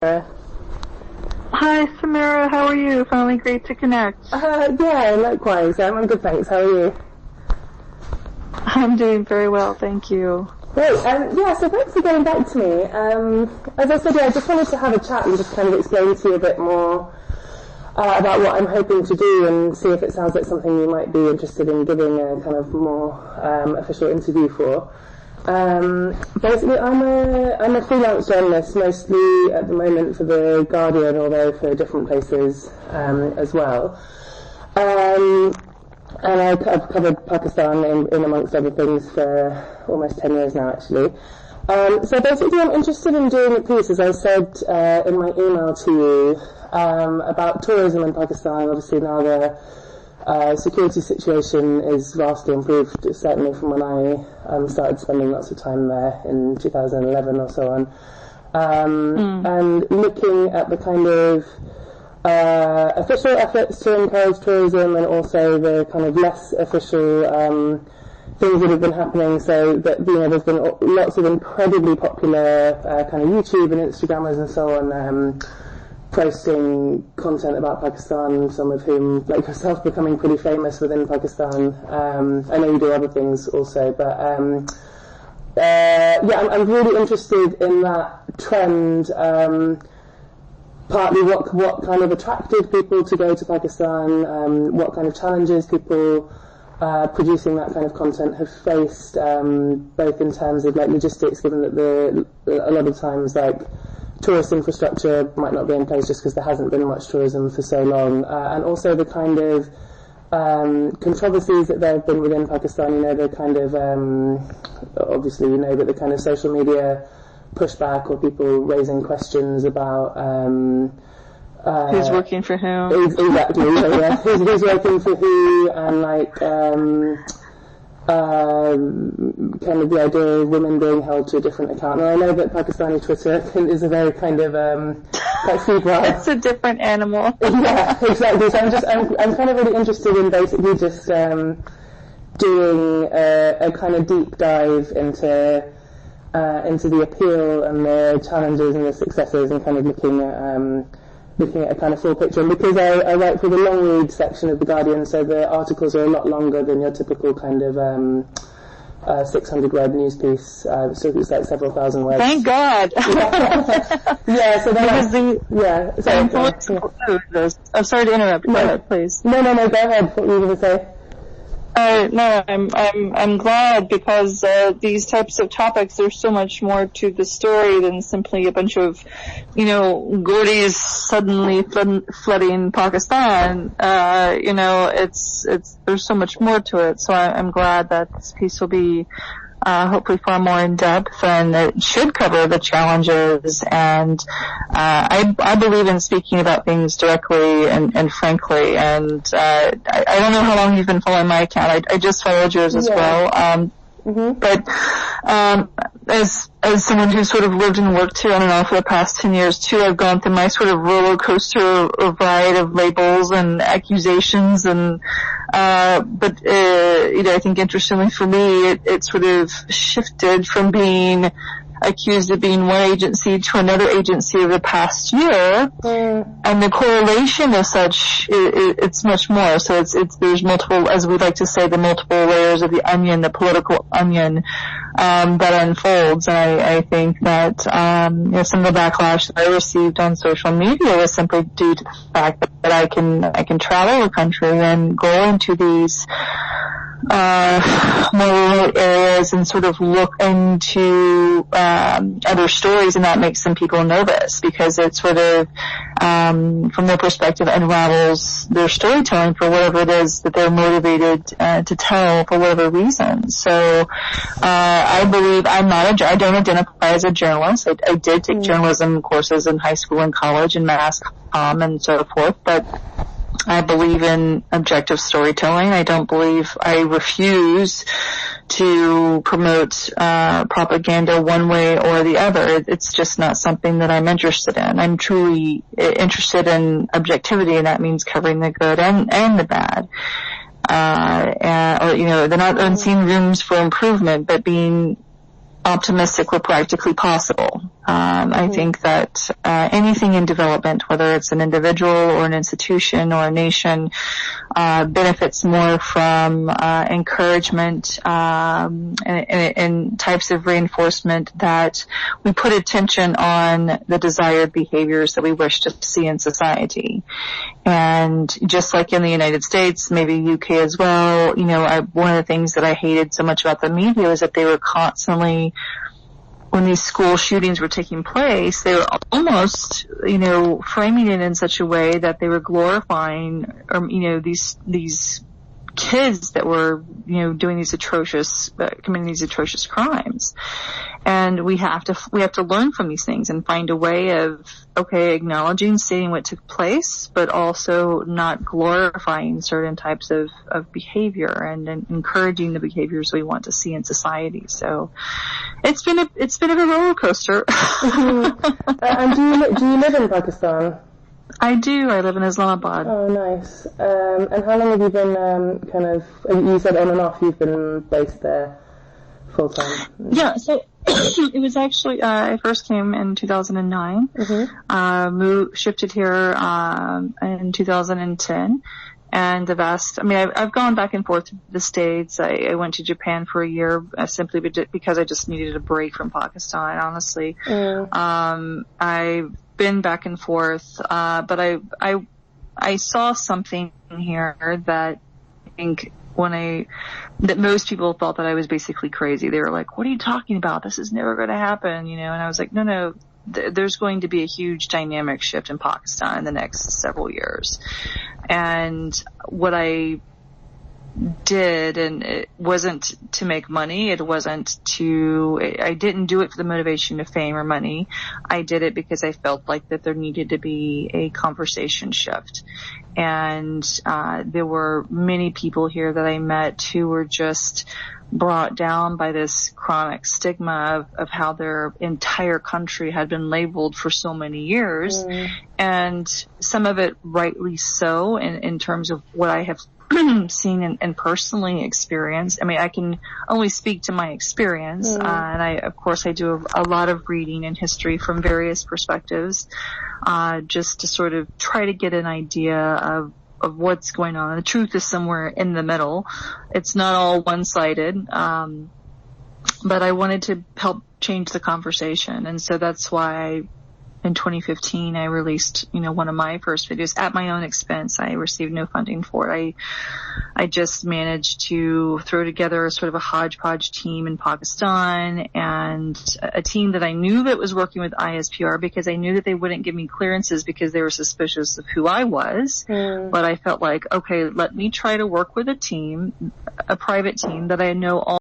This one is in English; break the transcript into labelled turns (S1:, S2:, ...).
S1: Hi, Samira. How are you? Finally great to connect.
S2: Yeah, likewise. I'm good, thanks. How are you?
S1: I'm doing very well, thank you.
S2: Great. So thanks for getting back to me. As I said, I just wanted to have a chat and just kind of explain to you a bit more about what I'm hoping to do and see if it sounds like something you might be interested in giving a kind of more official interview for. Basically, I'm a freelance journalist, mostly at the moment for The Guardian, although for different places as well. And I've covered Pakistan in amongst other things for almost 10 years now, actually. So basically, I'm interested in doing a piece, as I said in my email to you, about tourism in Pakistan. Obviously, now the security situation is vastly improved, certainly from when I started spending lots of time there in 2011 or so on. And looking at the kind of official efforts to encourage tourism and also the kind of less official things that have been happening. So that, there's been lots of incredibly popular kind of YouTube and Instagrammers and so on posting content about Pakistan, some of whom, like yourself, becoming pretty famous within Pakistan. I know you do other things also, but I'm really interested in that trend. Partly what kind of attracted people to go to Pakistan, what kind of challenges people producing that kind of content have faced, both in terms of like logistics, given that a lot of times like tourist infrastructure might not be in place just because there hasn't been much tourism for so long, and also the kind of controversies that there have been within Pakistan. The kind of obviously but the kind of social media pushback or people raising questions about
S1: who's working for whom.
S2: Exactly. Who's working for who, and kind of the idea of women being held to a different account. And I know that Pakistani Twitter is a very kind of
S1: it's a different animal.
S2: Yeah, exactly. So I'm kind of really interested in basically just doing a kind of deep dive into the appeal and the challenges and the successes, and kind of looking at a kind of full picture. And because I write for the long read section of The Guardian, so the articles are a lot longer than your typical kind of 600 word news piece, so it's like several thousand words.
S1: Thank God!
S2: Yeah, so then
S1: I'm sorry to interrupt. Go ahead, please.
S2: No, go ahead. What were you going to say?
S1: No, I'm glad, because these types of topics, there's so much more to the story than simply a bunch of, Gordis suddenly flooding Pakistan. There's so much more to it. So I'm glad that this piece will be hopefully far more in depth, and it should cover the challenges. And I believe in speaking about things directly and frankly. And I don't know how long you've been following my account. I just followed yours as well. But as someone who's sort of lived and worked here on and off for the past 10 years too, I've gone through my sort of roller coaster ride of labels and accusations, and I think interestingly for me, it sort of shifted from being accused of being one agency to another agency over the past year, and the correlation as such, it's much more. So there's multiple, as we like to say, the multiple layers of the onion, the political onion, that unfolds. And I think that, some of the backlash that I received on social media was simply due to the fact that I can travel the country and go into these more rural areas and sort of look into other stories, and that makes some people nervous, because it sort of from their perspective unravels their storytelling for whatever it is that they're motivated to tell for whatever reason. So I believe I don't identify as a journalist. I did take journalism courses in high school and college and mass comm and so forth, but I believe in objective storytelling. I refuse to promote propaganda one way or the other. It's just not something that I'm interested in. I'm truly interested in objectivity, and that means covering the good and the bad. They're not unseen rooms for improvement, but being optimistic we're practically possible. I think that anything in development, whether it's an individual or an institution or a nation, benefits more from encouragement and types of reinforcement that we put attention on the desired behaviors that we wish to see in society. And just like in the United States, maybe UK as well, one of the things that I hated so much about the media was that they were constantly, when these school shootings were taking place, they were almost, framing it in such a way that they were glorifying, these kids that were, doing committing these atrocious crimes. And we have to learn from these things and find a way of, acknowledging, stating what took place, but also not glorifying certain types of behavior and encouraging the behaviors we want to see in society. So it's been a bit of a roller coaster.
S2: And do you live in Pakistan?
S1: I do. I live in Islamabad.
S2: Oh, nice. And how long have you been you said on and off you've been based there full time?
S1: Yeah, so it was actually, I first came in 2009, shifted here in 2010. And I've gone back and forth to the States. I went to Japan for a year simply because I just needed a break from Pakistan, honestly. I've been back and forth, but I saw something here that I think that most people thought that I was basically crazy. They were like, what are you talking about? This is never going to happen, And I was like, no, there's going to be a huge dynamic shift in Pakistan in the next several years. And what I did, and it wasn't to make money, I didn't do it for the motivation of fame or money. I did it because I felt like that there needed to be a conversation shift. And there were many people here that I met who were just brought down by this chronic stigma of how their entire country had been labeled for so many years. And some of it rightly so in terms of what I have seen and personally experienced. I can only speak to my experience, and I do a lot of reading and history from various perspectives, just to sort of try to get an idea of what's going on. The truth is somewhere in the middle. It's not all one-sided, but I wanted to help change the conversation, and so that's why in 2015, I released, one of my first videos at my own expense. I received no funding for it. I just managed to throw together sort of a hodgepodge team in Pakistan, and a team that I knew that was working with ISPR because I knew that they wouldn't give me clearances because they were suspicious of who I was. But I felt like, okay, let me try to work with a private team that I know all